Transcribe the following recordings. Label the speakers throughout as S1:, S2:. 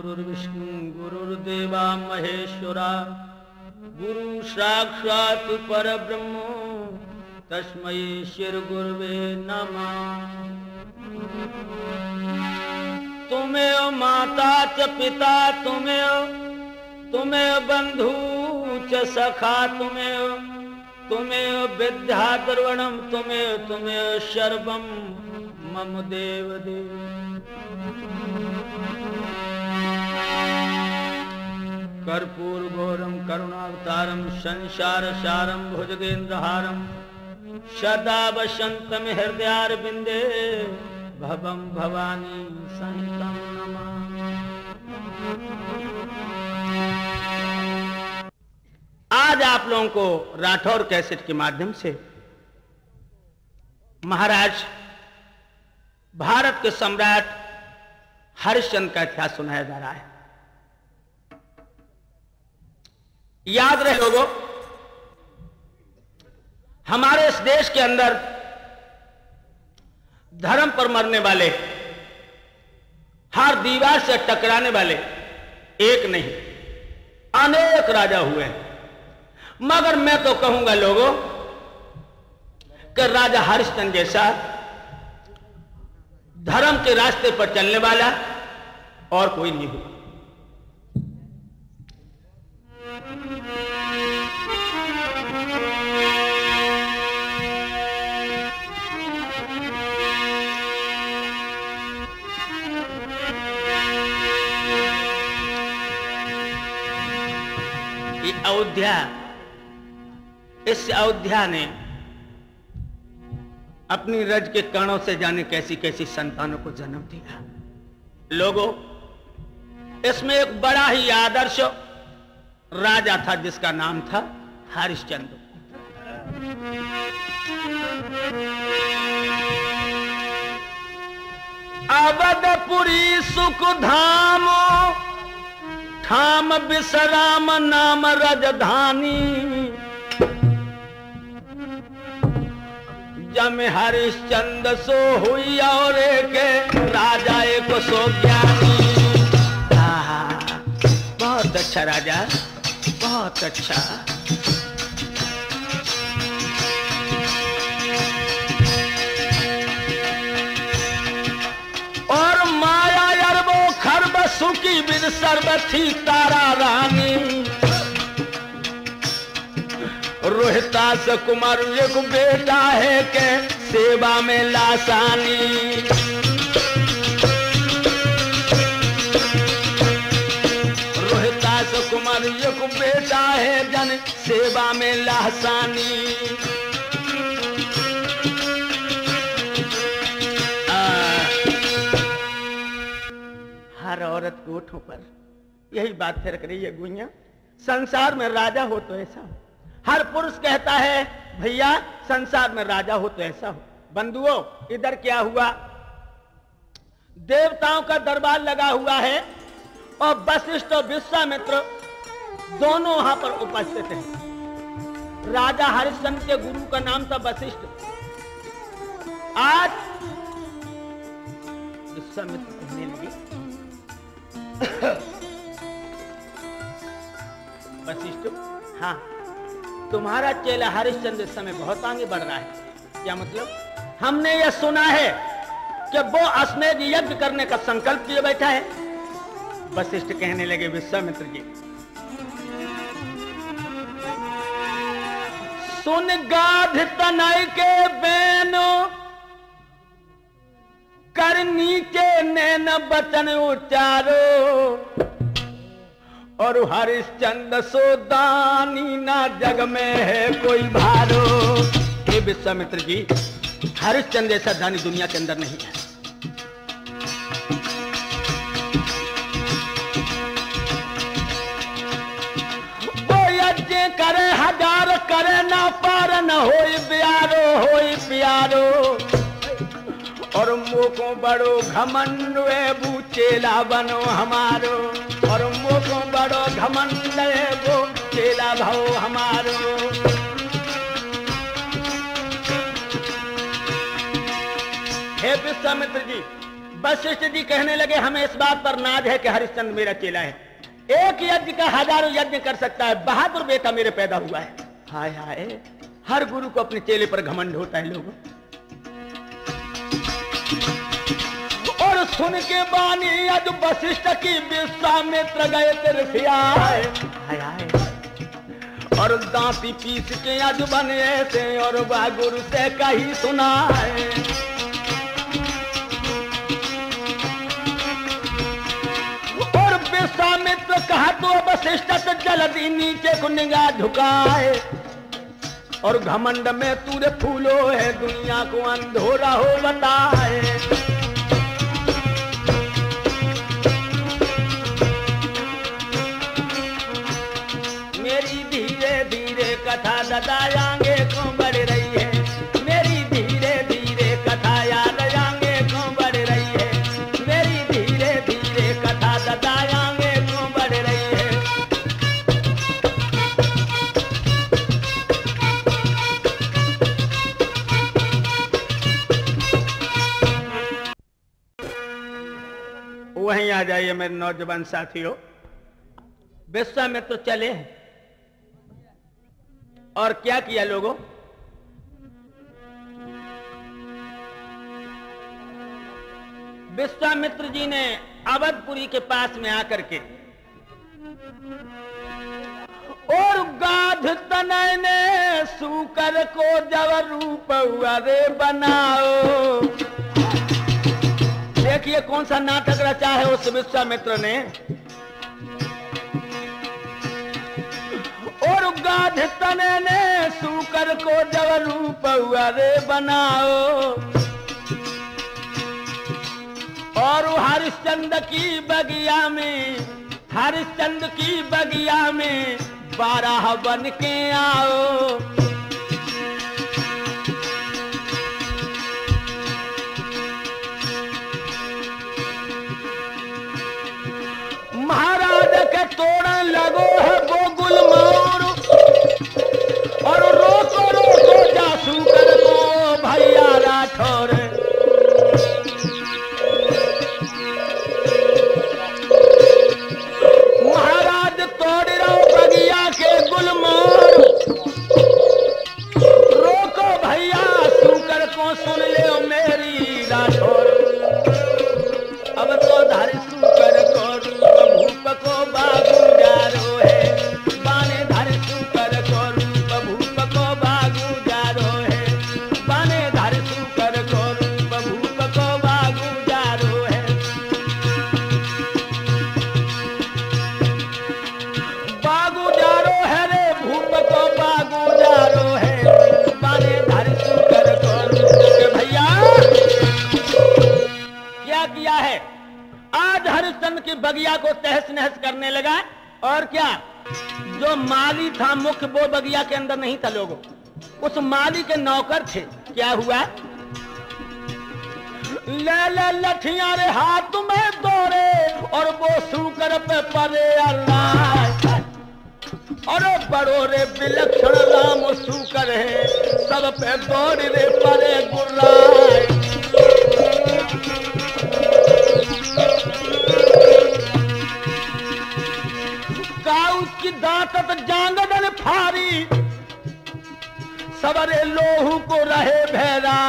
S1: गुरुर्विष्णु गुरुर्देवा महेश्वरा गुरु साक्षात् परब्रह्म तस्मै श्री गुरुवे नमः। तुमेव माता च पिता तुमेव बंधु च सखा तुमेव विद्या द्रवणम तुमेव सर्वम मम देव देव। कर्पूर घोरम करुणावतारम संसार सारम भुजगेन्द्रहारम सदा वसंतम हृदयारविंदे भवम भवानी सहितं नमामि। आज आप लोगों को राठौर कैसेट के माध्यम से महाराज भारत के सम्राट हरिश्चंद्र का इतिहास सुनाया जा रहा है। याद रहे लोगों, हमारे इस देश के अंदर धर्म पर मरने वाले, हर दीवार से टकराने वाले एक नहीं अनेक राजा हुए हैं, मगर मैं तो कहूंगा लोगों कि राजा हरिश्चंद्र जैसा धर्म के रास्ते पर चलने वाला और कोई नहीं हुआ। अयोध्या, इस अयोध्या ने अपनी रज के कणों से जाने कैसी कैसी संतानों को जन्म दिया। लोगों, इसमें एक बड़ा ही आदर्श राजा था जिसका नाम था हरिश्चंद्र। अवधपुरी सुख धाम ठाम विश्राम नाम राजधानी जम हरिश्चंद्र सो हुई और के राजा एक सो ज्ञानी। बहुत अच्छा राजा, बहुत अच्छा। और माया अरबो खरब सुखी बिन सर्वथी तारा रानी। रोहितास कुमार एक बेटा है के सेवा में लासानी। रोहितास कुमार एक बेटा है जन सेवा में लासानी। हर औरत के ओठों पर यही बात थिरक रही है गुइया, संसार में राजा हो तो ऐसा हो। हर पुरुष कहता है भैया संसार में राजा हो तो ऐसा हो। बंधुओं, इधर क्या हुआ, देवताओं का दरबार लगा हुआ है और वशिष्ठ और विश्वामित्र दोनों वहां पर उपस्थित हैं। राजा हरिश्चंद्र के गुरु का नाम था वशिष्ठ। आज विश्वामित्र कहने लगे वशिष्ठ, हाँ तुम्हारा चेला हरिश्चंद्र इस समय बहुत आगे बढ़ रहा है। क्या मतलब? हमने यह सुना है कि वो अश्वमेध यज्ञ करने का संकल्प किए बैठा है। वशिष्ठ कहने लगे विश्वामित्र जी, सुन गाध तनय के बेनो कर नीचे नैन बचन उचारो और हरिश्चंद्र सोदानी ना जग में है कोई भारो। हे विश्वामित्र जी, हरिश्चंद्र जैसा दानी दुनिया के अंदर नहीं है। वो यज्ञ करे हजार करे ना पार न होई प्यारो और मोको बड़ो घमंड वो चेला बनो हमारो। और मोको बड़ो घमंड वो चेला भाव हमारो। हे विश्वामित्र जी, वशिष्ठ जी कहने लगे हमें इस बात पर नाज है कि हरिश्चंद्र मेरा चेला है, एक यज्ञ का हजारों यज्ञ कर सकता है, बहादुर बेटा मेरे पैदा हुआ है। हाय हाय, हर गुरु को अपने चेले पर घमंड होता है लोगों। और सुन के बानी आज वशिष्ठ की विश्वामित्र गए तीर्थिया, हाय हाय, और दांती पीस के आज बने ऐसे और वह गुरु से कही सुनाए। और विश्वामित्र कहा तो वशिष्ठ जल्दी नीचे को निगाह झुकाए, और घमंड में तूने फूलो है दुनिया को अंधोरा हो बताए। मेरी धीरे धीरे कथा ददायांगे क्यों बढ़ रही है, मेरी धीरे धीरे कथा याद आएंगे क्यों बढ़ रही है, मेरी धीरे धीरे कथा ददायांगे क्यों बढ़ रही है। वहीं आ जाइए मेरे नौजवान साथियों। विश्वामित्र चले हैं और क्या किया लोगों, विश्वामित्र जी ने अवधपुरी के पास में आकर के और गाध तनय ने सूकर को जब रूप हुआ रे बनाओ। देखिए कौन सा नाटक रचा है उस विश्वामित्र ने। और गाध तने ने सूकर को जब रूप हुआ रे बनाओ, और हरिश्चंद्र की बगिया में, हरिश्चंद्र की बगिया में 12 बन के आओ। महाराज के तोड़न लगो है गोकुल मोर, और रोको रोको जासू कर को भैया राठौर। महाराज तोड़ रहो बगिया के गुलमोर, रोको भैया सूकर को सुन ले मेरी राठौर। अब तो धारी सूकर को भूप को बाबू जारो है, बाने धारी सूकर को रूप भूप को बाबू जारो है, बाने धारी सूकर को रूप भूप को बाबू जारो है। बागू जारो है रे भूप को बागू जारो है, बाने धारी सूकर को रूप। भैया क्या किया है, आज हरिश्चंद्र की बगिया को तहस नहस करने लगा। और क्या, जो माली था मुख्य वो बगिया के अंदर नहीं था लोगों, उस माली के नौकर थे। क्या हुआ, ले ले लठियां रे हाथ में दौड़े, और वो सूकर पे पड़े अल्लाह। और बड़ो रे विलक्षण राम सूकर है, सब पे दौड़ रे पड़े गुर्राए। उसकी दांतत जांगदन फारी, सबरे लोहू को रहे भैरा।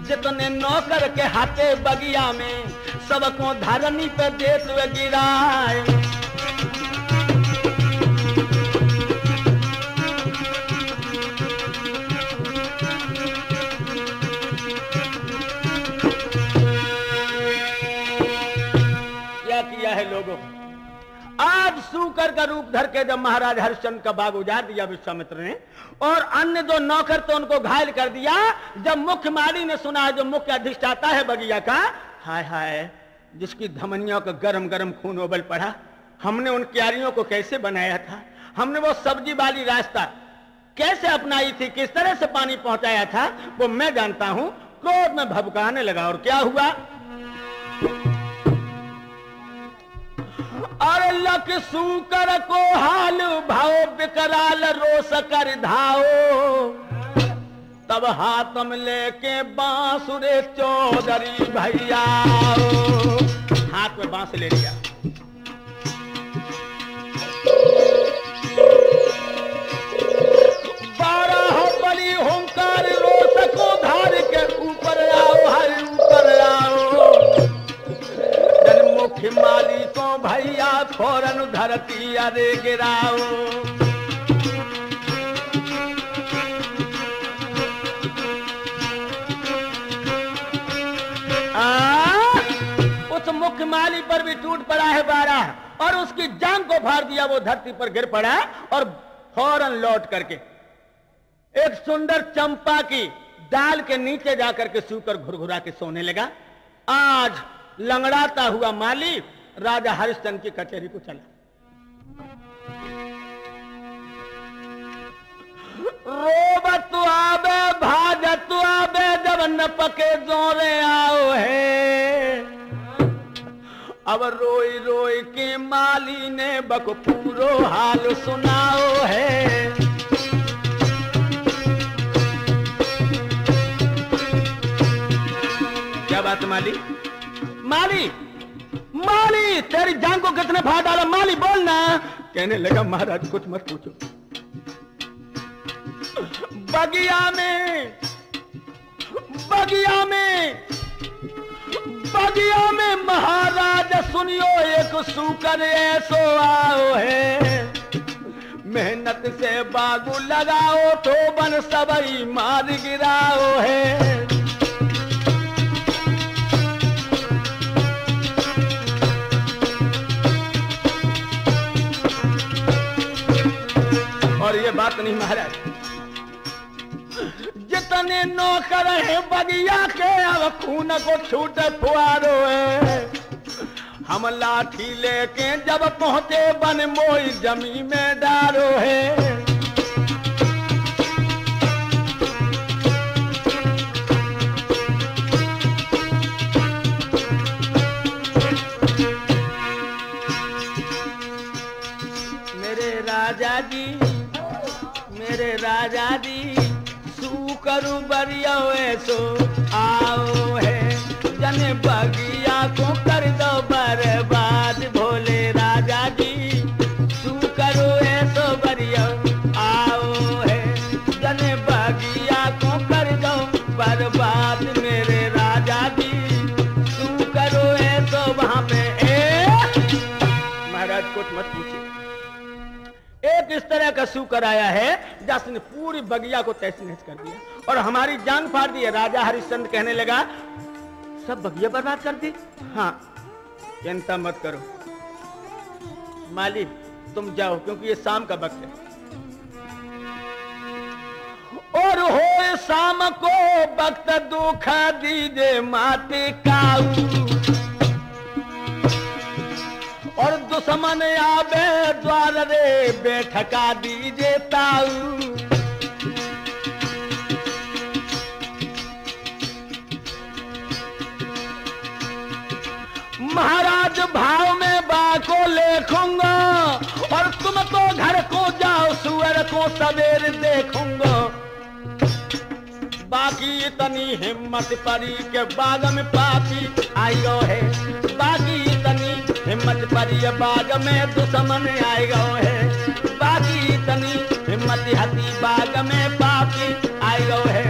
S1: जितने नौकर के हाथे बगिया में, सबको धरनी पे देत हुए गिराए। क्या किया है लोगों, आज सूकर का रूप धर के जब महाराज हरिश्चंद्र का बाग उजाड़ दिया विश्वामित्र ने, और अन्य जो नौकर थे उनको घायल कर दिया। जब मुख्य माली ने सुना, जो मुख्य अधिष्ठाता है बगिया का, हाय हाय, जिसकी धमनियों का गरम गरम खून उबल पड़ा, हमने उन क्यारियों को कैसे बनाया था, हमने वो सब्जी वाली रास्ता कैसे अपनाई थी, किस तरह से पानी पहुंचाया था, वो मैं जानता हूं। क्रोध में भभकाने लगा। और क्या हुआ, अरे लक सूकर को हाल भाव विकराल रोस कर धाओ। तब हाथ में लेके बांसुरे चौधरी भैया, हाथ में बांस ले लिया। बारह बड़ी हुंकार रोष को धार के ऊपर आओ, हर ऊपर आओ। जनमुखी माली को भैया फौरन धरती अरे गिराओ। उस मुख्य माली पर भी टूट पड़ा है बारह और उसकी जान को फाड़ दिया। वो धरती पर गिर पड़ा और फौरन लौट करके एक सुंदर चंपा की डाल के नीचे जाकर के सूकर घुरघुरा के सोने लगा। आज लंगड़ाता हुआ माली राजा हरिश्चंद्र की कचहरी को चला। रोबत आबे भाजत आबे जब न पके जोरे आओ है। अब रोई रोई के माली ने बक पूरो हाल सुनाओ है। क्या बात माली? माली माली तेरी जान को कितने फाड़ डाला? माली बोलना। कहने लगा महाराज कुछ मत पूछो। बगिया में बगिया में बगिया में महाराज सुनियो एक सूकर ऐसो आओ है। मेहनत से बागु लगाओ तो बन सबई मार गिराओ है। और ये बात नहीं महाराज, जितने नौकर है बगिया के अब खून को छूट फुआरो है। हम लाठी लेके जब पहुंचे बन मोई जमी में डारो है। मेरे राजा जी करू बरिया ऐसो आओ है। जन बगिया को कर दो बर्बाद भोले राजा जी। तू करो ऐसो बरिया आओ है। जन बगिया को कर दो बर्बाद मेरे राजा जी। तू करो ऐसो वहां पे महाराज कुछ मत पूछिए। एक इस तरह का सूकर आया है जिसने पूरी बगिया को तहस नहस कर दिया और हमारी जान फाड़ दी है। राजा हरिश्चंद्र कहने लगा सब बगिया बर्बाद कर दी? हाँ, चिंता मत करो मालिक, तुम जाओ क्योंकि ये शाम का वक्त है। और हो शाम को वक्त दुखा दीजे माते काऊ। और दुश्मन आबे द्वार रे बैठका दीजे ताऊ। महाराज भाव में बाको लेखूंगा और तुम तो घर को जाओ सुअर को सवेर देखूंगा। बाकी इतनी हिम्मत परी के बाग में पापी आयो है। बाकी इतनी हिम्मत परी बाग में दुश्मन आएगा है। बाकी इतनी हिम्मत हती बाग में पापी आएगा है।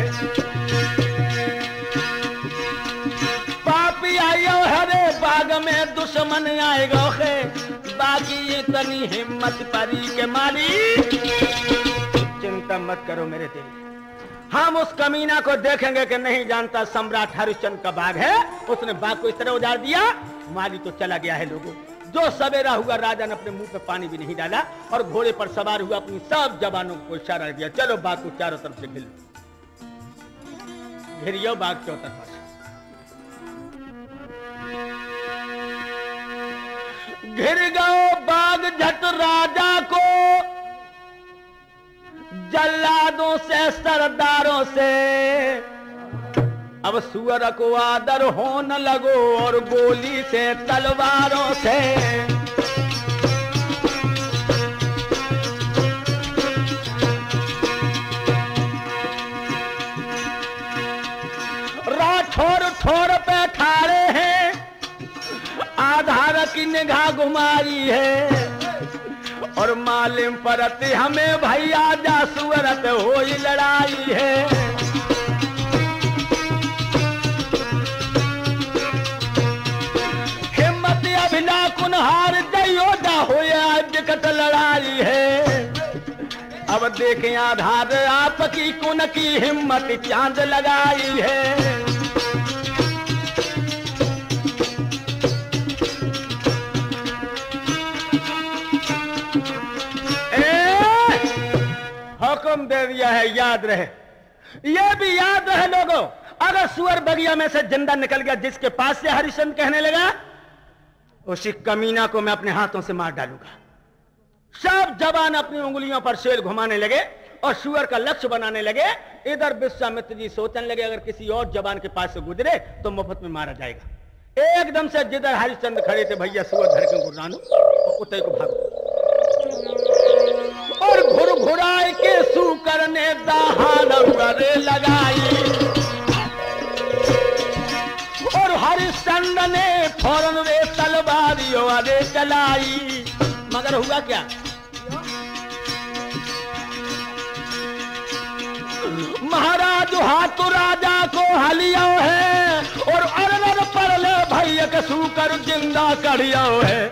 S1: पापी आयो है रे बाग में दुश्मन आएगा है। बाकी इतनी हिम्मत परी के माली चिंता मत करो मेरे दिल। हम उस कमीना को देखेंगे कि नहीं जानता सम्राट हरिश्चंद्र का बाग है। उसने बाग को इस तरह उजाड़ दिया। माली तो चला गया है। लोगों जो सवेरा हुआ राजा ने अपने मुंह पे पानी भी नहीं डाला और घोड़े पर सवार हुआ अपनी सब जवानों को इशारा दिया चलो बाग को चारों तरफ से घिरियो बाग चौतरफा से। घिर गयो बाग झट राजा को जल्लादों से सरदारों से। अब सुअर को आदर होने लगो और गोली से तलवारों से। ठोर ठोर पे ठाड़े हैं, आधार की निगाह घुमाई है, और मालिम परत हमें भैया जा सुअरत हो लड़ाई है। अभिला कुनहार जयोदा होया विकट लड़ाई है। अब देखें आधार आपकी कुन की हिम्मत चांद लगाई है। हुक्म दे दिया है, याद रहे, ये भी याद रहे लोगों, अगर सुअर बगिया में से जिंदा निकल गया जिसके पास से हरिश्चंद्र कहने लगा, उसी कमीना को मैं अपने हाथों से मार डालूंगा। सब जवान अपनी उंगलियों पर शेल घुमाने लगे और सुअर का लक्ष्य बनाने लगे। इधर विश्वामित्र जी सोचने लगे अगर किसी और जवान के पास से गुजरे तो मुफ्त में मारा जाएगा। एकदम से जिधर हरिश्चंद्र खड़े थे, भैया सुअर धर के गुर्रानो और कुत्ते को भागो, और घुर घुराए के सूकर ने दहाड़ लगाई, और हरिश्चंद्र ने फौरन रे तलवारियों आगे चलाई। मगर हुआ क्या, महाराज हाथ राजा को हलिया है, और अरनर पर ले भैया के सूकर जिंदा करिया है।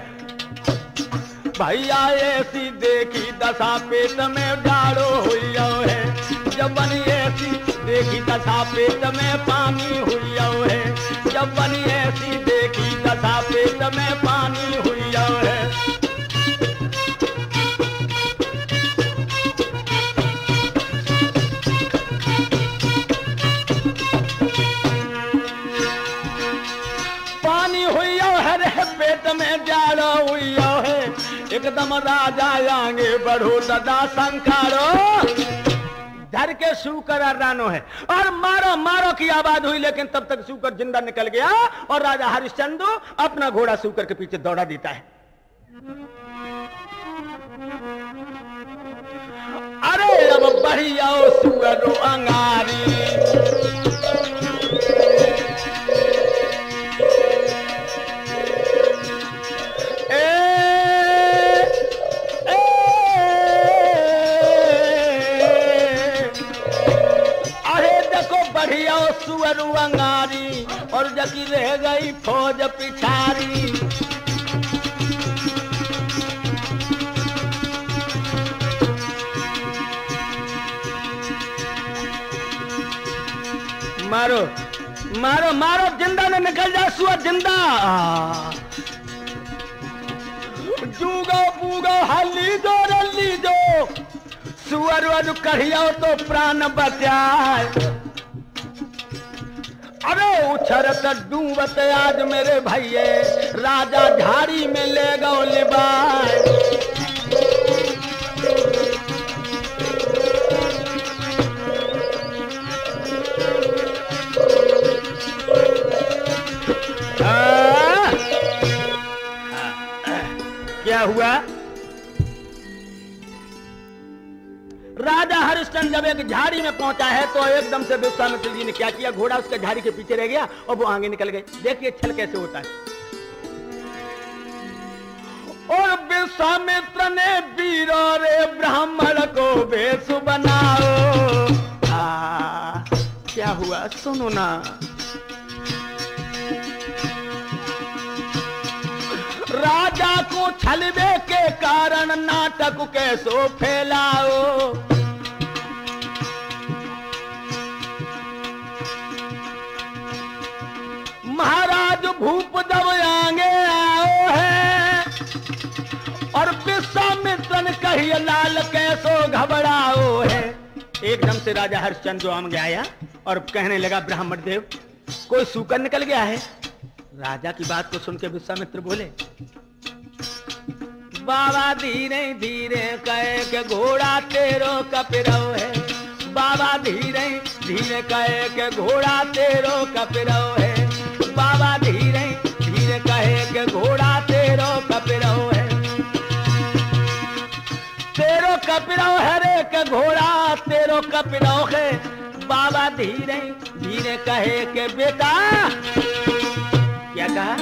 S1: भैया ऐसी देखी दशा पेट में डालो हुआ है, जब बनी ऐसी देखी दशा पेट में पानी हुआ है, जब बनी ऐसी देखी दशा पेट में पानी हुआ है। पानी हुआ है रे पेट में डालो हुआ है, एकदम राजा आगे बढ़ो दादा शंकरो, धर के सूकर रानो है, और मारो मारो की आवाज हुई, लेकिन तब तक सूकर जिंदा निकल गया और राजा हरिश्चंद्र अपना घोड़ा सूकर के पीछे दौड़ा देता है। अरे अब बढ़िया सुअरो अंगारी, सुअरु अंगारी, और जकी रह गई फौज पिछारी। मारो मारो मारो, जिंदा न निकल जा सुअर जिंदा। जूगो बूगो हल्ली दो रल्ली दो, सुअर वरु कढ़िया तो प्राण बचाए। अरे उछरत डूबत आज मेरे भैये, राजा झाड़ी में ले गो लिबाए। क्या हुआ, राजा हरिश्चंद्र जब एक झाड़ी में पहुंचा है तो एकदम से विश्वामित्र जी ने क्या किया, घोड़ा उसके झाड़ी के पीछे रह गया और वो आगे निकल गए। देखिए छल कैसे होता है। और विश्वामित्र ने वीरों रे ब्राह्मण को वेश बनाओ। क्या हुआ सुनो ना, राजा को छलवे के कारण नाटक कैसो फैलाओ। महाराज भूप जब आगे आओ है, और विश्वामित्र ने कही लाल कैसो घबराओ है। एकदम से राजा हरिश्चंद्र आगे आया और कहने लगा, ब्राह्मण देव कोई सूकर निकल गया है। राजा की बात को सुन के विश्वामित्र बोले, बाबा धीरे धीरे कहे के घोड़ा तेरो कपिरो है, बाबा धीरे धीरे कहे के घोड़ा तेरो कपिरो है, बाबा धीरे धीरे कहे के घोड़ा तेरो कपिरो है। तेरो कपिरो है रे के घोड़ा तेरो कपिरो है, बाबा धीरे धीरे कहे के बेटा। क्या कहा?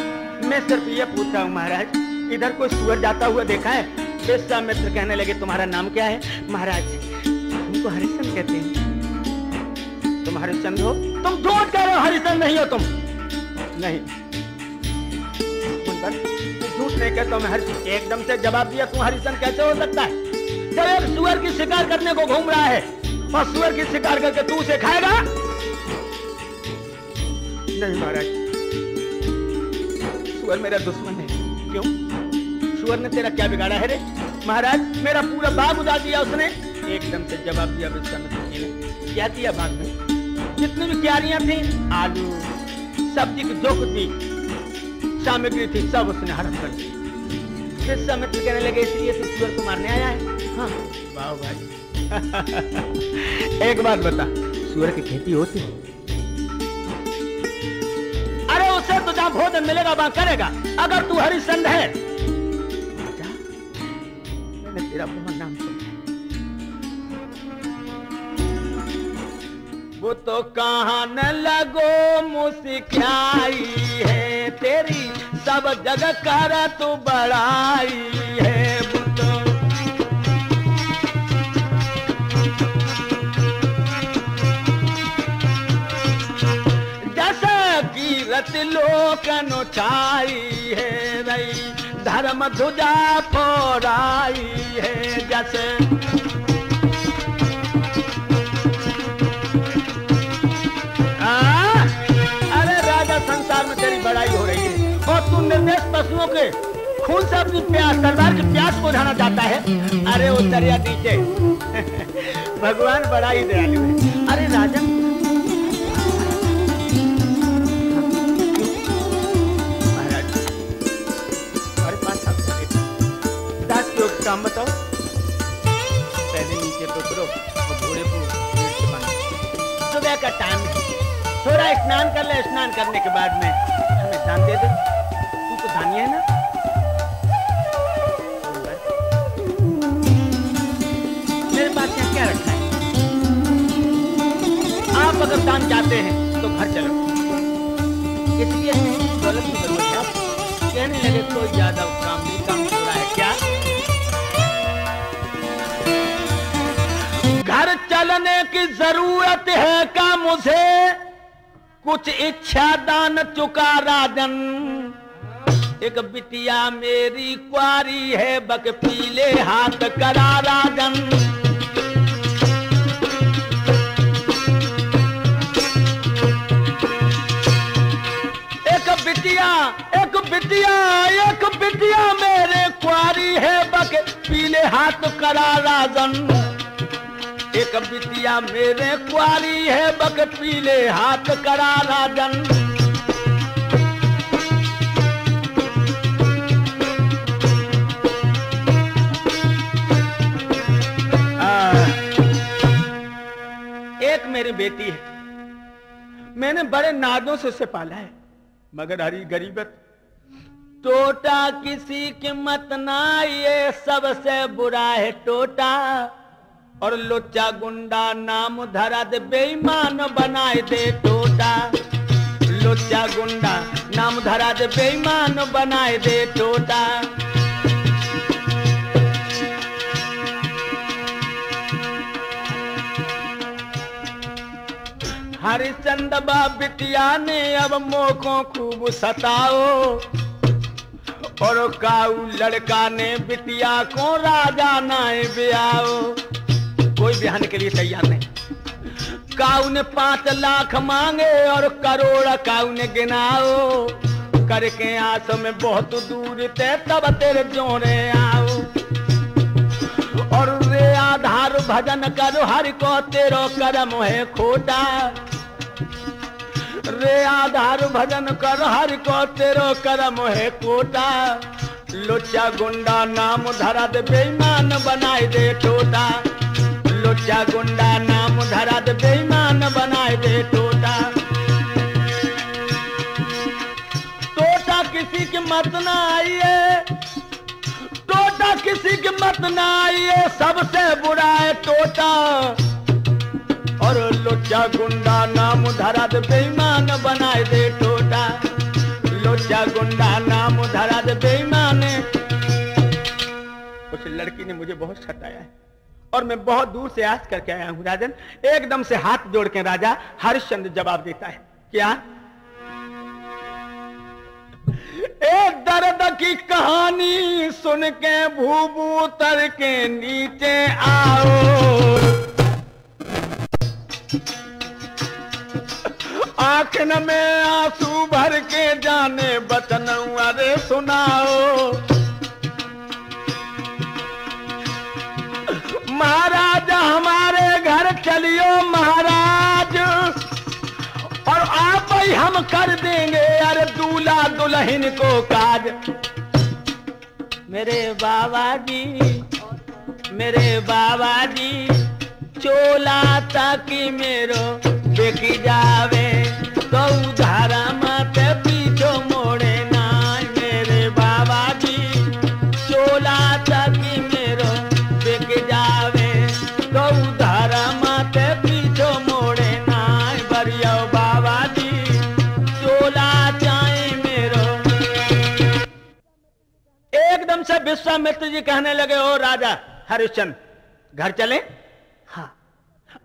S1: मैं सिर्फ ये पूछ रहा हूँ महाराज, इधर कोई सुअर जाता हुआ देखा है? विश्वामित्र कहने लगे तुम्हारा नाम क्या है? महाराज तुमको हरिश्चंद्र कहते हैं। तुम हरिश्चंद्र हो? तुम झूठ कह रहे हो, हरिश्चंद्र नहीं हो तुम। नहीं झूठ नहीं कहता मैं हरिश्चंद्र। एकदम से जवाब दिया, तुम हरिश्चंद्र कैसे हो सकता है? जब एक सुअर की शिकार करने को घूम रहा है और सुअर की शिकार करके तू उसे खाएगा? नहीं महाराज, सुअर मेरा दुश्मन है। क्यों? सुअर ने तेरा क्या बिगाड़ा है रे? महाराज मेरा पूरा बाग उड़ा दिया उसने। एकदम से जवाब दिया विश्वामित्र जी ने। क्या दिया बाग में? जितनी भी क्यारियां थी, आलू सब्जी की जो कुछ भी सामग्री थी सब उसने हड़प कर दी। विश्वामित्र कहने लगे इसलिए तू सुअर को मारने आया है? हाँ। वाह भाई एक बात बता, सुअर की खेती होती है? अरे उसे तो जहां भोजन मिलेगा वहां करेगा। अगर तू हरिश्चंद्र है, मैंने तेरा बहुत नाम सुना। वो तो कहाँ न लगो मुस्काई है तेरी, सब जगह कर तू बड़ाई है। वो तो जैसा कीरत लोकन छाई है रही, धर्म ध्वजा फहराई है। जैसे संसार में तेरी बड़ाई हो रही है और तू निर्देश पशुओं के खून से अपनी प्यास, तलवार की प्यास बुझाना चाहता है। अरे वो दरिया नीचे भगवान बड़ा ही दयालु है। अरे राजन महाराज हमारे पास दास योग काम बताओ। पहले नीचे तो करो और घोड़े को सुबह का टाइम है, थोड़ा स्नान कर ले। स्नान करने के बाद में हमें दान दे दे। तू तो दानी है ना? मेरे पास क्या रखा है? आप अगर दान चाहते हैं तो घर चलो। इसलिए दौलत की जरूरत है। कहने लगे कोई ज्यादा काम नहीं, काम हो रहा है क्या? घर चलने की जरूरत है का मुझे? कुछ इच्छा दान चुका राजन। एक बिटिया मेरी क्वारी है, बक पीले हाथ करा राजन। एक बिटिया मेरे क्वारी है, बक पीले हाथ करा राजन। एक बिटिया मेरे क्वारी है, बक पीले हाथ करा राजन। एक मेरी बेटी है, मैंने बड़े नादों से उसे पाला है, मगर हरी गरीबत टोटा किसी की मत ना, ये सबसे बुरा है टोटा। और लोचा गुंडा नाम धरा दे, बेईमान बनाए दे टोटा। लोचा गुंडा नाम धरा दे, बेईमान बनाए दे टोटा। हरिश्चंद्र बा बिटिया ने अब मोको खूब सताओ, और काऊ लड़का ने बिटिया को राजा नाए ब्याओ। कोई बिहान के लिए तैयार नहीं। काऊ ने 5 लाख मांगे और करोड़ काऊ ने गिनाओ। करके आस में बहुत दूर थे तब तेरे जोड़े आओ। और रे आधार भजन करो हरि को तेरो कर्म है खोटा। रे आधार भजन करो हरि को तेरो कर्म है खोटा। लोचा गुंडा नाम धरा दे, बेईमान बनाए दे टोटा। लोचा गुंडा नाम धरा दे, बेईमान बनाए दे टोटा। टोटा किसी की मत ना आइए, टोटा किसी की मत ना आइए, सबसे बुरा है टोटा। और लोचा गुंडा नाम धरा दे बेईमान बनाए दे टोटा, लोचा गुंडा नाम धरा दे बेईमान। उस लड़की ने मुझे बहुत सताया है और मैं बहुत दूर से आस करके आया हूं राजन। एकदम से हाथ जोड़ के राजा हरिश्चंद्र जवाब देता है, क्या? एक दर्द की कहानी सुन के भूभूतर के नीचे आओ, आंखन में आंसू भर के जाने बचन अरे सुनाओ। महाराज हमारे घर चलियो महाराज, और आप ही हम कर देंगे अरे दूल्हा दुल्हन को काज। मेरे बाबा जी चोला ताकि मेरो देखी जावे, तो धारा मत पीछो मोड़े ना। मेरे बाबा जी चोला ताकि मेरो देख जावे, तो धारा मत पीछो मोड़े ना। बरिया बाबा जी चोला चाहे मेरो। एकदम से विश्वामित्र जी कहने लगे, ओ राजा हरिश्चंद्र घर चले? हाँ।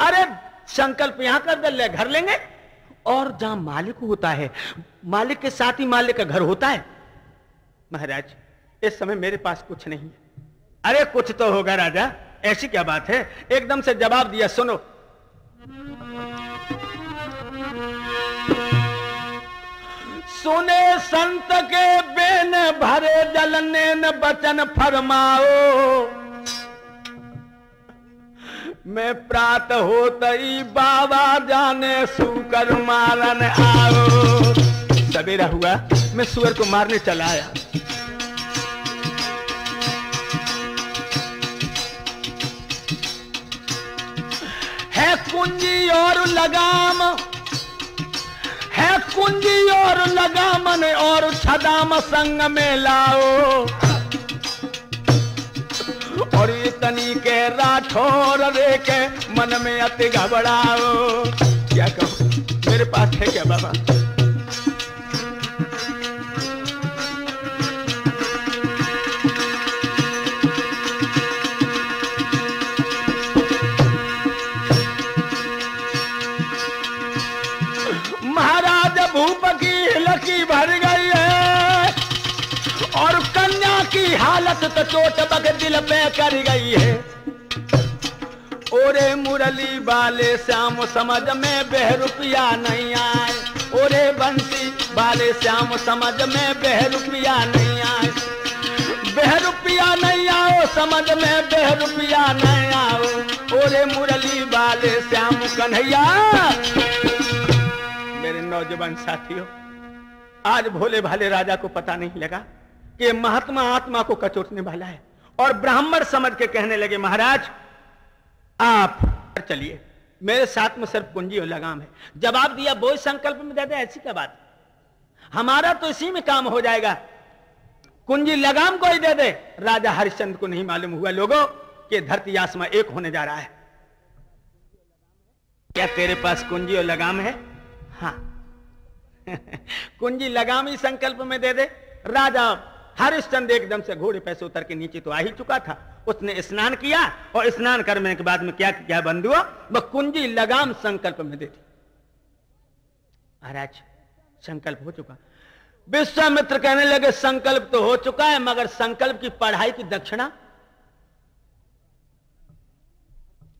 S1: अरे संकल्प यहां कर दे, घर लेंगे, और जहां मालिक होता है मालिक के साथ ही मालिक का घर होता है। महाराज इस समय मेरे पास कुछ नहीं है। अरे कुछ तो होगा राजा, ऐसी क्या बात है? एकदम से जवाब दिया, सुनो। सुने संत के बेन भरे जलने न बचन फरमाओ, मैं प्रात होतई बाबा जाने सुकर मारन आओ। सवेरा हुआ, मैं सुअर को मारने चला आया। है कुंजी और लगाम, है कुंजी और लगामन और छदाम संग में लाओ, और इतनी के राठौर रे के मन में अति घबराओ। क्या कहूं, मेरे पास है क्या बाबा? महाराज भूप की लकी भर गई है, और कन्या की हालत तो चोट बग दिल पे कर गई है। ओरे मुरली वाले श्याम समझ में बह रुपया नहीं आए, ओरे बंसी वाले श्याम समझ में बह रुपया नहीं आए। बह रुपया नहीं आओ समझ में, बह रुपया नहीं आओ, ओरे मुरली वाले श्याम कन्हैया। मेरे नौजवान साथियों, आज भोले भाले राजा को पता नहीं लगा कि महात्मा आत्मा को कचोटने वाला है, और ब्राह्मण समझ के कहने लगे, महाराज आप चलिए, मेरे साथ में सिर्फ कुंजी और लगाम है। जवाब दिया, वो संकल्प में दे दे, ऐसी क्या बात, हमारा तो इसी में काम हो जाएगा, कुंजी लगाम को ही दे दे। राजा हरिश्चंद्र को नहीं मालूम हुआ लोगों कि धरती आसमां एक होने जा रहा है। क्या तेरे पास कुंजी और लगाम है? हाँ। कुंजी लगाम ही संकल्प में दे दे। राजा हरिश्चंद्र एकदम से घोड़े पे से उतर के नीचे तो आ ही चुका था। उसने स्नान किया, और स्नान करने के बाद में क्या क्या बंद हुआ, वह कुंजी लगाम संकल्प में दे दी। महाराज संकल्प हो चुका। विश्वामित्र कहने लगे, संकल्प तो हो चुका है, मगर संकल्प की पढ़ाई की दक्षिणा?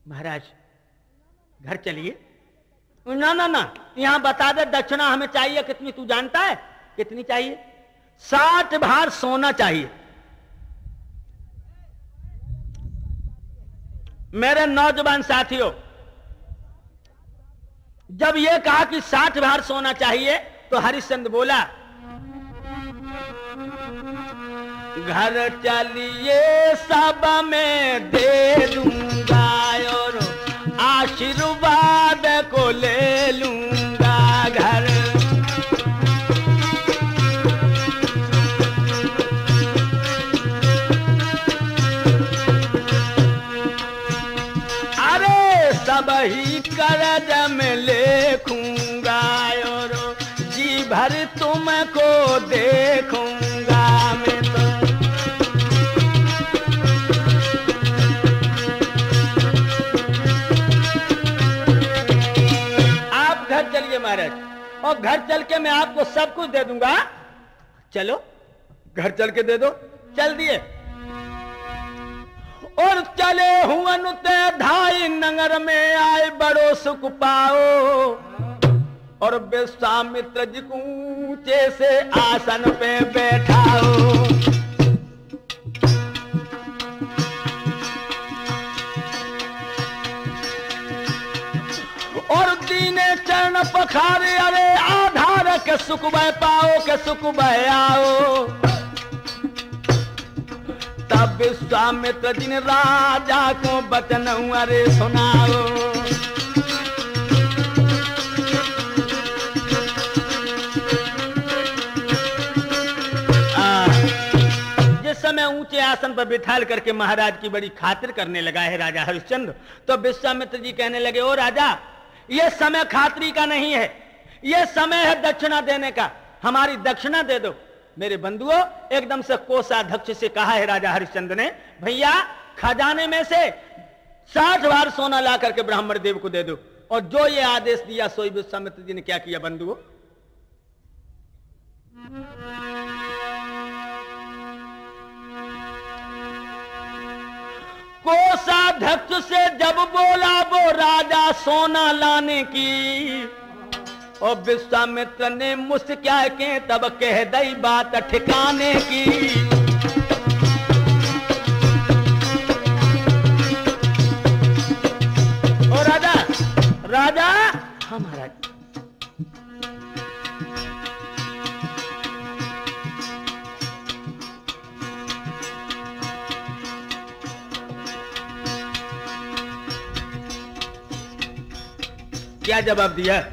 S1: महाराज घर चलिए। ना ना ना, यहां बता दे दक्षिणा हमें चाहिए कितनी, तू जानता है कितनी चाहिए? 60 भार सोना चाहिए। मेरे नौजवान साथियों, जब यह कहा कि 60 भार सोना चाहिए, तो हरिश्चंद्र बोला, घर चलिए सब में दे दूंगा, और आशीर्वाद को ले लूंगा घर। अरे सब ही कर हरि तुमको देखूंगा मैं तो। आप घर चलिए महाराज, और घर चल के मैं आपको सब कुछ दे दूंगा। चलो घर चल के दे दो। चल दिए और चले हुवन ते धाई नगर में आए बड़ो सुख पाओ, और विश्वामित्र जी को ऊंचे से आसन पे बैठाओ। और दीने चरण पखारे, अरे आधार के सुख बह पाओ, के सुख बह आओ। तब विश्वामित्र जी ने राजा को बचन अरे सुनाओ। जिस समय ऊंचे आसन पर बिठाल करके महाराज की बड़ी खातिर करने लगा है राजा हरिश्चंद्र, तो विश्वामित्र जी कहने लगे, ओ राजा, ये समय खातरी का नहीं है, ये समय है दक्षिणा देने का, हमारी दक्षिणा दे दो। मेरे बंधुओं, एकदम से कोषाध्यक्ष से कहा है राजा हरिश्चंद्र ने, भैया खजाने में से 60 बार सोना ला करके ब्राह्मण देव को दे दो। और जो ये आदेश दिया सोई विश्वामित्र जी ने क्या किया बंधुओं? कोषाध्यक्ष से जब बोला वो राजा सोना लाने की, और विश्वामित्र ने मुस्क्या के तब कह दई बात ठिकाने की। ओ राजा, राजा, हाँ महाराज, क्या जवाब दिया?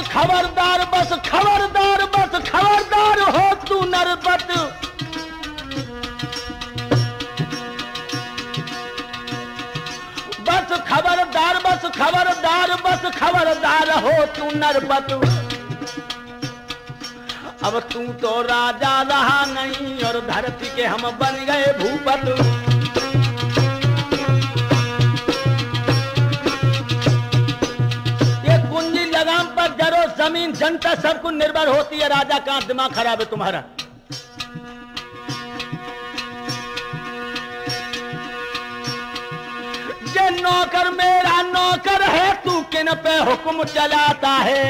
S1: खबरदार, बस खबरदार, बस खबरदार हो तू नरपत। बस खबरदार, बस खबरदार, बस खबरदार हो तू नरपत। अब तू तो राजा रहा नहीं और धरती के हम बन गए भूपत। लगाम पर जरो जमीन जनता सब कुछ निर्भर होती है, राजा का दिमाग खराब है तुम्हारा। ये नौकर मेरा नौकर है, तू किन पे हुक्म चलाता है।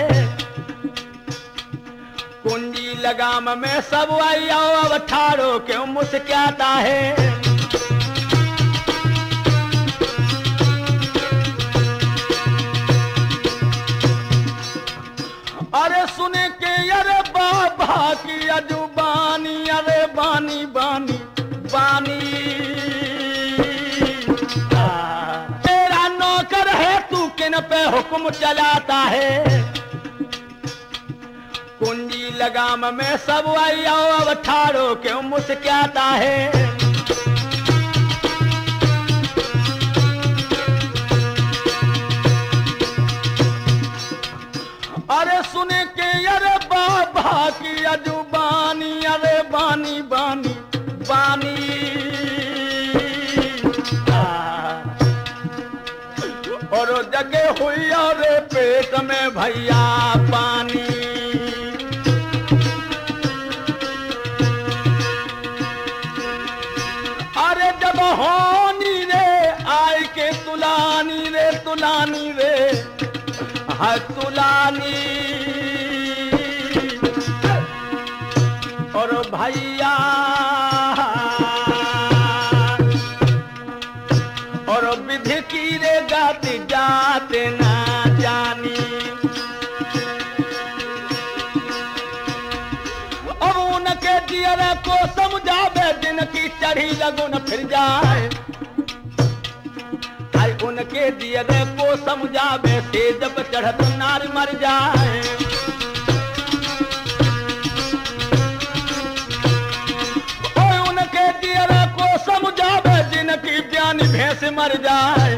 S1: कुंजी लगाम में सब आई आओ, अब ठाड़ो क्यों मुस्क्याता है। अरे सुने के अरे बाबा की अजुबानी, अरे बानी बानी बानी। तेरा नौकर है, तू किन पे हुक्म चलाता है। कुंजी लगाम में सब आई आओ, अब ठाड़ो क्यों मुस्क्याता है। अरे सुने के अरे बाबा की अजुबानी, अरे बानी बानी बानी। और जगे हुई अरे पेट में भैया पानी। अरे जब होनी रे आय के तुलानी रे, तुलानी रे, हाँ तुलानी। और भैया और विधि की रे गाती जाते ना जानी। अब उनके दियरा को समझावे, जिनकी चढ़ी लगुन फिर जाए। उनके दियरे को समझावे, से जब चढ़त नार मर जाए। और उनके दियरे को समझावे, जिनकी ज्ञानी भैंस मर जाए।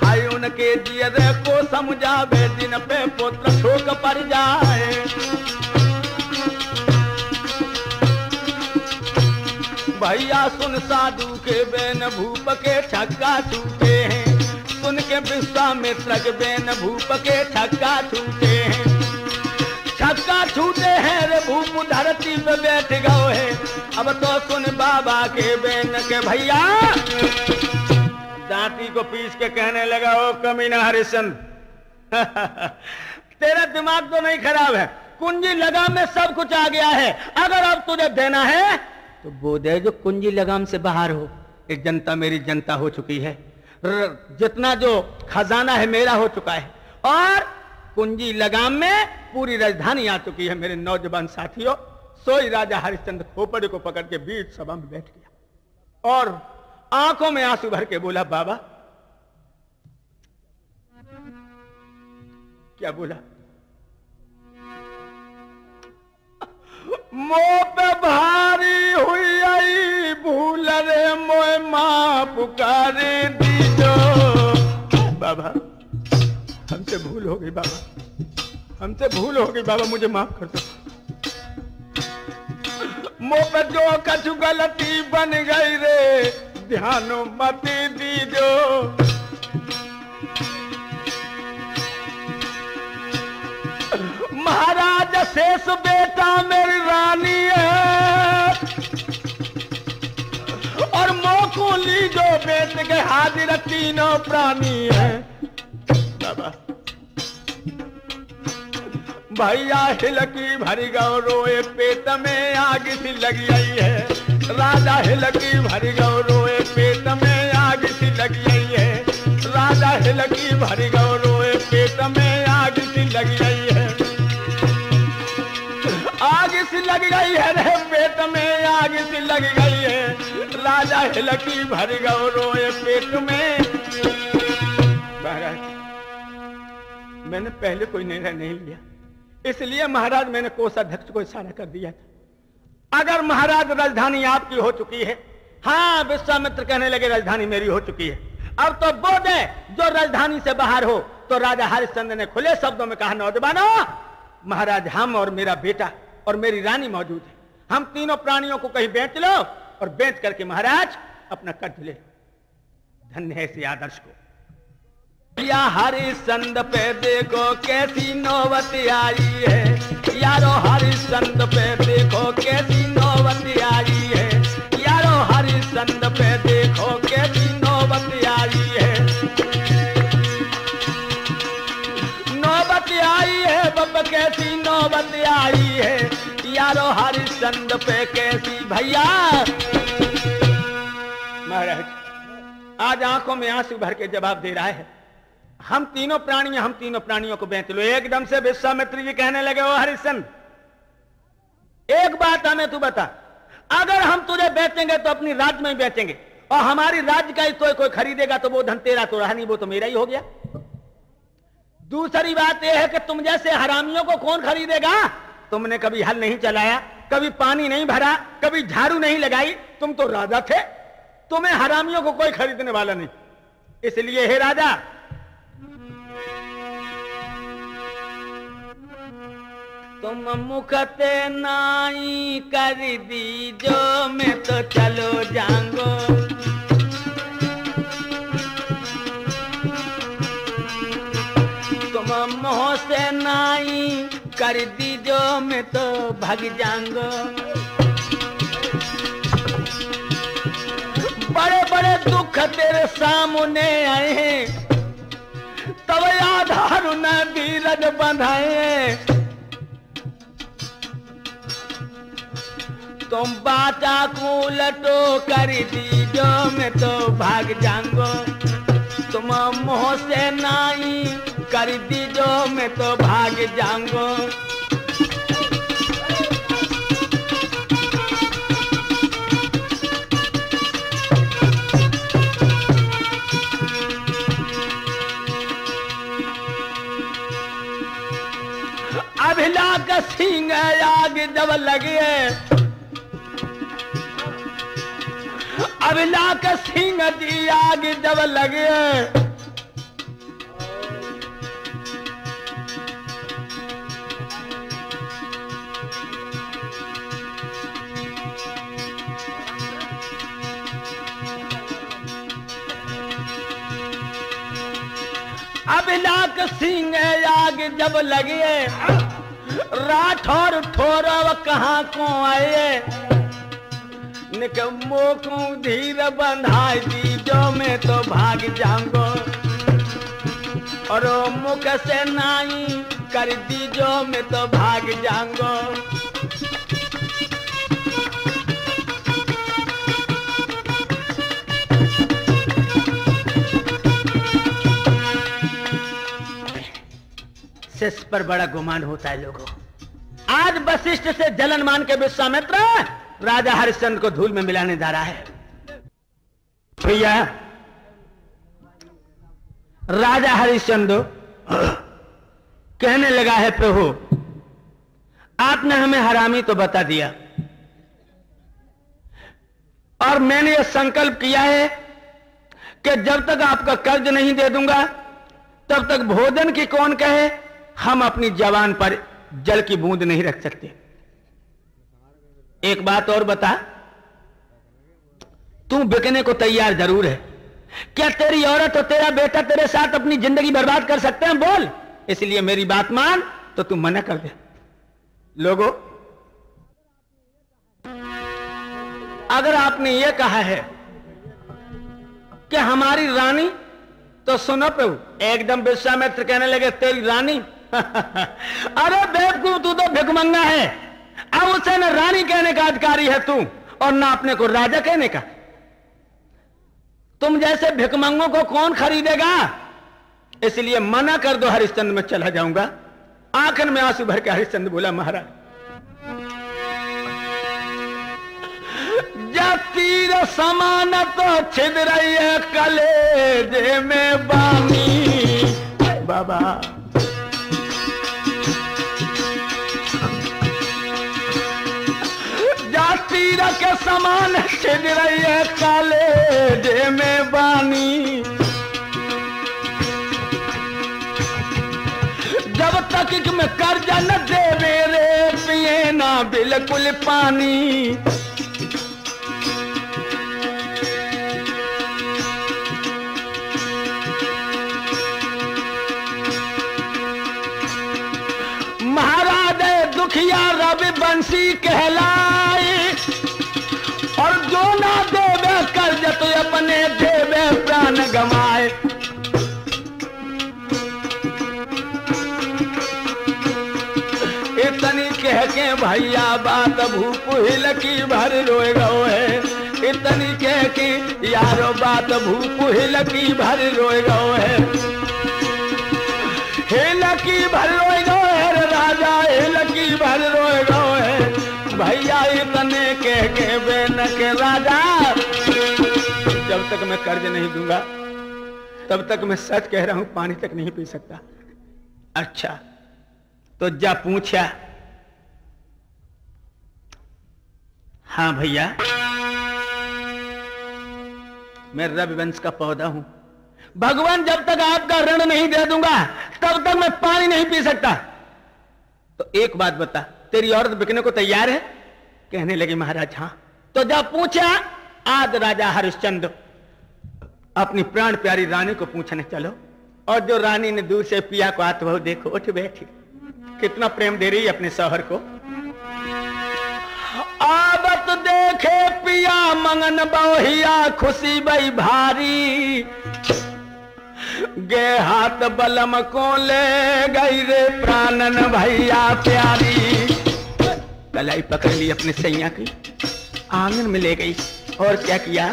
S1: हाय मन के जियरे को समझावे, जिन पे पुत्र शोक पड़ जाए। भैया सुन साधु के बेन भूप के छक्का छूटे हैं, सुन के विश्वामित्र के बेन भूप के छक्का छूटे हैं। छक्का छूटे हैं रे भूप धरती पे बैठ गए हैं। अब तो सुन बाबा के बेन के भैया, दांती को पीस के कहने लगा, ओ कमीना हरिश्चंद्र तेरा दिमाग तो नहीं खराब है, कुंजी लगाम में सब कुछ आ गया है, अगर अब तुझे देना है तो वो दे जो कुंजी लगाम से बाहर हो। एक जनता मेरी जनता हो चुकी है, जितना जो खजाना है मेरा हो चुका है, और कुंजी लगाम में पूरी राजधानी आ चुकी है। मेरे नौजवान साथियों, सोई राजा हरिश्चंद्र खोपड़े को पकड़ के बीच सभा में बैठ गया और आंखों में आंसू भर के बोला, बाबा। क्या बोला? मोह पे भारी हुई आई भूल रे मोए मां पुकारे दीजो। बाबा हमसे भूल हो गई, बाबा हमसे भूल हो गई, बाबा मुझे माफ कर दो। मोह पे जो कछु गलती बन गई रे, ध्यानो मत दीजो। महाराज शेष बेटा मेरी रानी है, और मोको लीजो बेट के हाजिर तीनों प्राणी है। बाबा भैया हिलकी भरी गौ रोए, पेट में आग सी लगी आई है। राजा हिलकी भरी गौ रोए, पेट में आग सी लगी आई है। राजा हिलकी भरी गौ रोए, पेट में आग सी लगी आई है। आग सी लग गई है रे, पेट में आग सी लग गई है। राजा हिलकी भरी गौ रोए, पेट में। महाराज मैंने पहले कोई निर्णय नहीं लिया, इसलिए महाराज मैंने कोषाध्यक्ष को इशारा कर दिया था। अगर महाराज राजधानी आपकी हो चुकी है, हाँ विश्वामित्र कहने लगे राजधानी मेरी हो चुकी है, अब तो वो दे जो राजधानी से बाहर हो। तो राजा हरिश्चंद्र ने खुले शब्दों में कहा, नौजवानों महाराज हम और मेरा बेटा और मेरी रानी मौजूद है, हम तीनों प्राणियों को कहीं बेच लो और बेच करके महाराज अपना कर्ज ले। धन्य है इसी आदर्श को। या हरिश्चंद्र पे देखो कैसी नौबत आई है, यारो हरिश्चंद्र पे देखो कैसी नौबत आई है। यारो हरिश्चंद्र पे देखो कैसी नौबत आई है। नौबत आई है बब कैसी नौबत आई है, यारो हरिश्चंद्र पे कैसी। भैया महाराज आज आंखों में आंसू भर के जवाब दे रहा है, हम तीनों प्राणियों को बेच लो। एकदम से विश्वामित्र जी कहने लगे, ओ हरिश्चंद्र एक बात हमें तू बता, अगर हम तुझे बेचेंगे तो अपनी राज्य में ही बेचेंगे, और हमारी राज्य का कोई खरीदेगा तो वो धन तेरा तो रहा नहीं, वो तो मेरा ही हो गया। दूसरी बात यह है कि तुम जैसे हरामियों को कौन खरीदेगा? तुमने कभी हल नहीं चलाया, कभी पानी नहीं भरा, कभी झाड़ू नहीं लगाई, तुम तो राजा थे, तुम्हें हरामियों को कोई खरीदने वाला नहीं। इसलिए हे राजा, तुम मुखते नाई कर दीजो, मैं तो चलो जाऊंगो। तुम मोह से नाई कर दीजो, मैं तो भाग जाऊंगो। बड़े बड़े दुख तेरे सामने आए हैं, तब आधार न धीरज बंधाए। तुम बाचा को लटो कर दीजो, मैं तो भाग जाऊंगो। तुम मोह से नाई कर दीजो, मैं तो भाग जाऊंगो। अभिला का सिंह आग जब लगे, अभिला का सिंह जी आग जब लगे, अब लाख सिंह आग जब लगे, राठौर ठोरव कहाँ को आए, निकम्मो को धीर बंधाई दी जो मैं तो भाग जाऊंगो, और मुख से नाई कर दी जो मैं तो भाग जाऊंगो। शिष्य पर बड़ा गुमान होता है लोगों। आज वशिष्ठ से जलन मान के विश्वामित्र राजा हरिश्चंद्र को धूल में मिलाने जा रहा है। भैया राजा हरिश्चंद्र कहने लगा है, प्रभु आपने हमें हरामी तो बता दिया, और मैंने यह संकल्प किया है कि जब तक आपका कर्ज नहीं दे दूंगा तब तक भोजन की कौन कहे, हम अपनी जवान पर जल की बूंद नहीं रख सकते। एक बात और बता, तू बिकने को तैयार जरूर है, क्या तेरी औरत और तेरा बेटा तेरे साथ अपनी जिंदगी बर्बाद कर सकते हैं? बोल। इसलिए मेरी बात मान तो तू मना कर दे। लोगों, अगर आपने यह कहा है कि हमारी रानी, तो सुनो प्रभु, एकदम विश्वामित्र कहने लगे तेरी रानी? अरे बेवकूफ, तू तो भिखमंगा है। अब उसे न रानी कहने का अधिकारी है तू, और ना अपने को राजा कहने का। तुम जैसे भिखमंगों को कौन खरीदेगा? इसलिए मना कर दो हरिश्चंद्र, मैं चला जाऊंगा। आंखन में आंसू भर के हरिश्चंद्र बोला, महाराज जब तीर समान तो छिद रही है कलेजे में बानी। बाबा तीर के समान छिद रही है कलेजे में बानी, जब तक मैं कर्जा न देवे रे पिए ना बिल्कुल पानी। महाराज दुखिया रवि बंसी कहलाए, और जो ना देवे कर्ज तो अपने देवे प्राण गमाए। इतनी कह के भैया बात भूप हिल की भर रोए गो है, इतनी कह के यारो बात भूप हिल की भर रोए गो है, हिल की भर रोए गो है राजा, हिल की भर रोए गो है भैया। इतने कह के बेन के राजा, जब तक मैं कर्ज नहीं दूंगा तब तक मैं सच कह रहा हूं पानी तक नहीं पी सकता। अच्छा तो जा पूछा, हाँ भैया मैं रविवंश का पौधा हूं, भगवान जब तक आपका ऋण नहीं दे दूंगा तब तक मैं पानी नहीं पी सकता। तो एक बात बता, तेरी औरत बिकने को तैयार है? कहने लगी महाराज हाँ। तो जब पूछा, आज राजा हरिश्चंद्र अपनी प्राण प्यारी रानी को पूछने चलो, और जो रानी ने दूर से पिया को आते हुए देखो, उठ बैठी, कितना प्रेम दे रही है अपने शौहर को। आबत देखे पिया मंगन बहुया, खुशी बई भारी, गे हाथ बलम को ले गई रे प्राणन भैया प्यारी। कलाई पकड़ ली अपने सैया की, आंगन में ले गई, और क्या किया,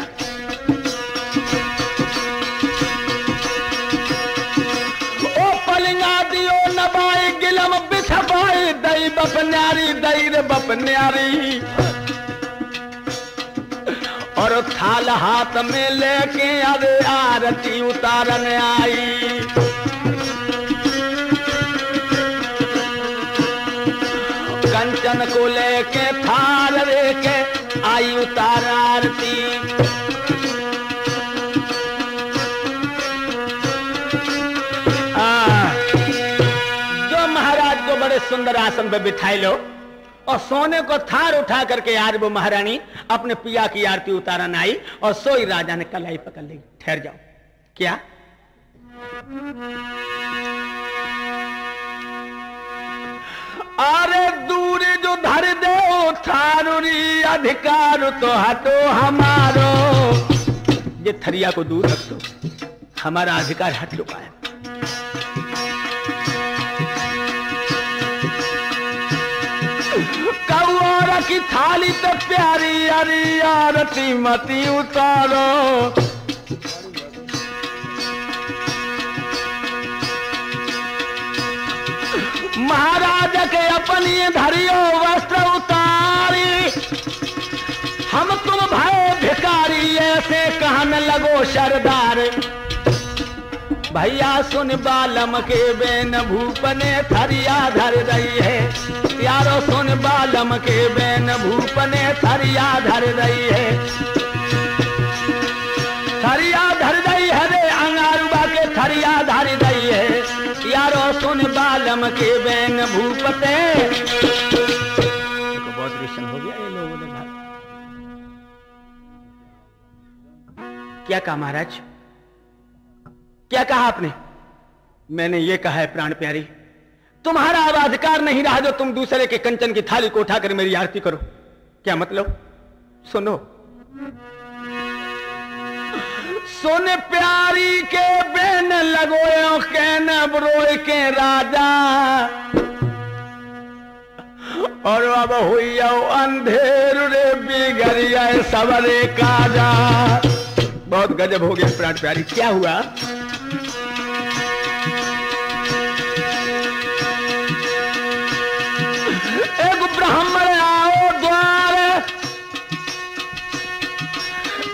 S1: ओ पलिंगा दियो नबाई गिलम बिछबाई, दई बपन्यारी दई रे बपन्यारी, और थाल हाथ में लेके अरे आरती उतारन आई। कंचन को लेके थाल लेके आई उतार आरती। जो महाराज को बड़े सुंदर आसन पे बिठाई लो, और सोने को थार उठा करके आज वो महारानी अपने पिया की आरती उतारन आई, और सोई राजा ने कलाई पकड़ ली। ठहर जाओ, क्या अधिकार तो हटो हमारो। ये थरिया को दूर रख दो, हमारा अधिकार हट चुका है। कौआ की थाली तो प्यारी अरी आरती मती उतारो। महाराज के अपनी धरियो वस्त्र उतारी, हम तुम भय भिखारी ऐसे कहने लगो सरदार। भैया सुन बालम के बेन भूप ने थरिया धर रही है, यारो सुन बालम के बेन भूप ने थरिया धर रही है। थरिया धर रही है रे अंगारुबा के थरिया धर रही है, यारो सुन बालम के बेन भूपते। बहुत रिशन हो गया ये लोगों ने। क्या कहा महाराज, क्या कहा आपने? मैंने ये कहा है प्राण प्यारी, तुम्हारा अब अधिकार नहीं रहा जो तुम दूसरे के कंचन की थाली को उठाकर मेरी आरती करो। क्या मतलब? सुनो, सुन प्यारी के बेन लगोयो के न बरोय के राजा, और अब हुई अंधेर रे बिगड़िया सवरे काजा। बहुत गजब हो गया प्राण प्यारी। क्या हुआ? एक ब्राह्मण आओ द्वार,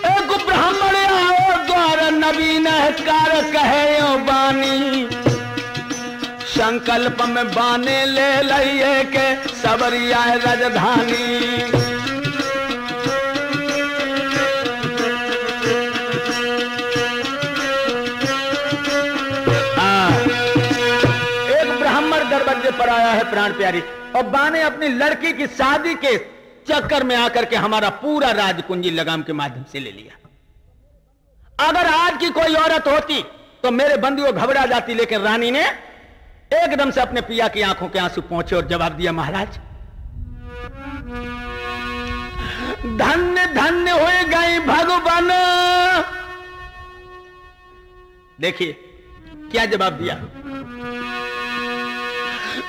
S1: एक ब्राह्मण आओ द्वार, नवीन कार कहे बानी। संकल्प में बाने ले लइए के सबरिया राजधानी। दरवाजे पर आया है प्राण प्यारी, और बाने अपनी लड़की की शादी के चक्कर में आकर के हमारा पूरा राजकुंजी लगाम के माध्यम से ले लिया। अगर आज की कोई औरत होती तो मेरे बंदियों घबरा जाती, लेकिन रानी ने एकदम से अपने पिया की आंखों के आंसू पहुंचे और जवाब दिया, महाराज धन्य धन्य हो गई भगवान। देखिए क्या जवाब दिया,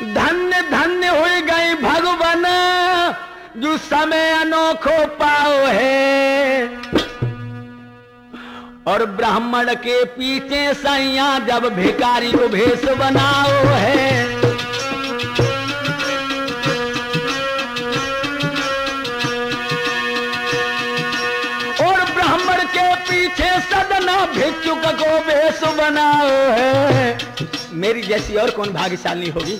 S1: धन्य धन्य हो गई भगवान, जो समय अनोखो पाओ है। और ब्राह्मण के पीछे सैया जब भिखारी को भेष बनाओ है। और ब्राह्मण के पीछे सदना भिक्षुक को भेष बनाओ है। मेरी जैसी और कौन भाग्यशाली होगी?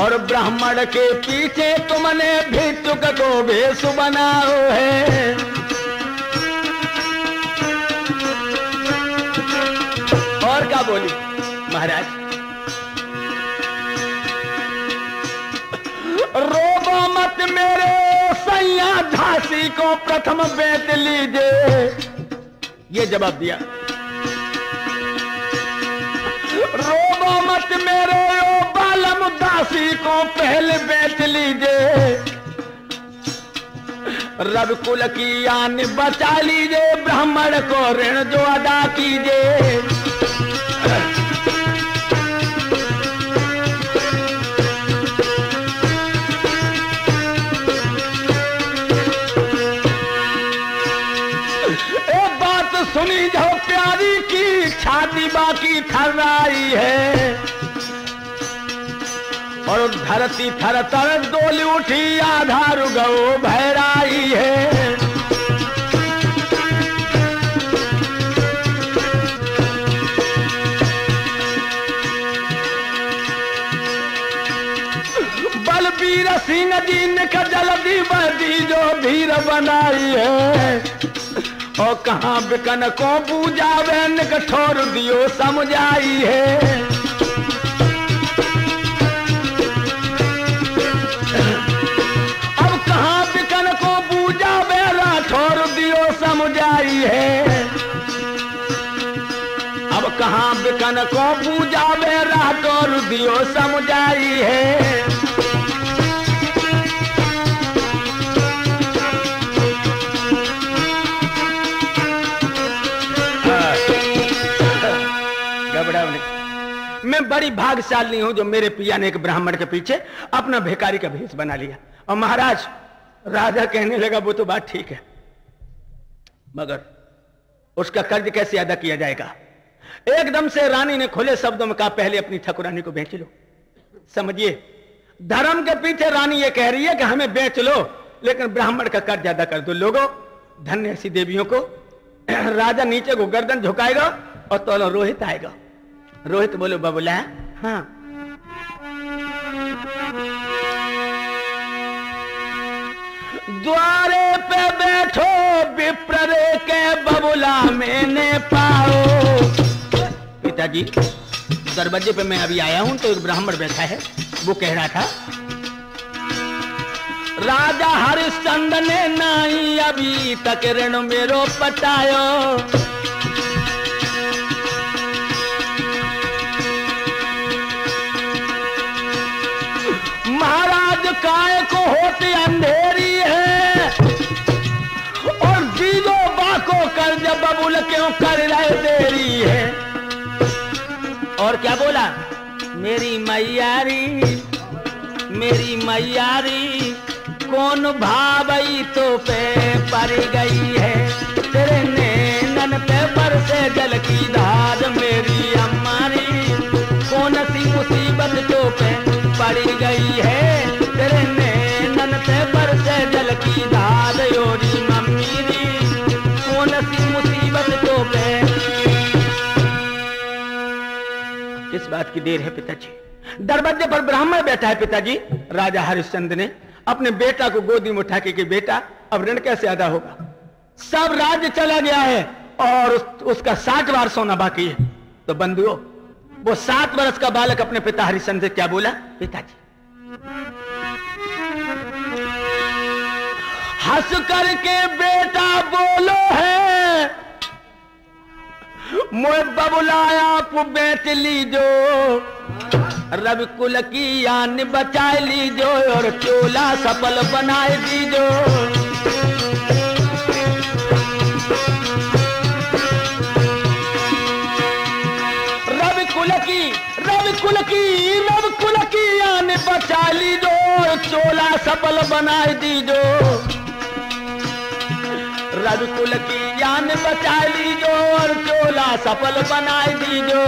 S1: और ब्राह्मण के पीछे तुमने भिक्षुक को भेष बनाओ है। और क्या बोली महाराज? रोबो मत मेरे सैया, झांसी को प्रथम बेच लीजिए। ये जवाब दिया, रोबो मत मेरे बालम, दासी को पहले बेच लीजिए। रघुकुल की आन बचा लीजिए, ब्राह्मण को ऋण जो अदा कीजिए। एक बात सुनी जाओ प्यारी की, छाती बाकी थर्राई है। और धरती थर थर डोली उठी, आधार गौ भैराई है। बलबीर सिंह जी ने जल्दी बदी जो धीर बनाई है। और कहाँ बिकन को पूजावे ने कठोर दियो समझाई है। समझाई है। अब कहाँ बिकन को पूजा में रातों दियो समझाई है। मैं बड़ी भाग्यशाली हूं जो मेरे पिया ने एक ब्राह्मण के पीछे अपना भिखारी का भेष बना लिया। और महाराज, राजा कहने लगा वो तो बात ठीक है, मगर उसका कर्ज कैसे अदा किया जाएगा? एकदम से रानी ने खुले शब्दों में कहा, पहले अपनी ठाकुरानी को बेच लो। समझिए, धर्म के पीछे रानी ये कह रही है कि हमें बेच लो, लेकिन ब्राह्मण का कर्ज अदा कर दो। लोगों, धन्य ऐसी देवियों को। राजा नीचे को गर्दन झुकाएगा और तो रोहित आएगा। रोहित बोलो बबुला। हाँ, द्वारे पे बैठो विप्र के बबुला मैंने पाओ। पिताजी, दरवाजे पे मैं अभी आया हूं तो एक ब्राह्मण बैठा है, वो कह रहा था, राजा हरिश्चंद्र ने नहीं अभी तक ऋण मेरो पटायो। महाराज काय को होती अंधेरी है और दीदो बाको कर्ज बबुल क्यों कर रहे देरी है। और क्या बोला? मेरी मैयारी कौन भावई तो पे पड़ गई है, तेरे नैनन पे बरसे जल की धार। मेरी अम्मारी कौन सी मुसीबत तो पे पड़ गई है, तेरे नैनन पे बरसे जल की धार। योरी मम्मीरी कौन सी मुसीबत तो पे। किस बात की देर है पिताजी? दरवाजे पर ब्राह्मण बैठा है पिताजी। राजा हरिश्चंद्र ने अपने बेटा को गोदी में उठा के, बेटा अब ऋण कैसे अदा होगा? सब राज्य चला गया है और उसका 60 बार सोना बाकी है। तो बंधुओं, वो 7 वर्ष का बालक अपने पिता हरिश्चंद्र से क्या बोला? पिताजी, हंस करके बेटा बोलो है, मोए बबुलाया आप बेच लीजो, रवि कुल की यान बचाए लीजो और चोला सफल बनाए दीजो। रवि कुल की यान बचा लीजो और चोला सफल बनाए दीजो। रवि कुल की यान बचा लीजो और चोला सफल बनाए दीजो।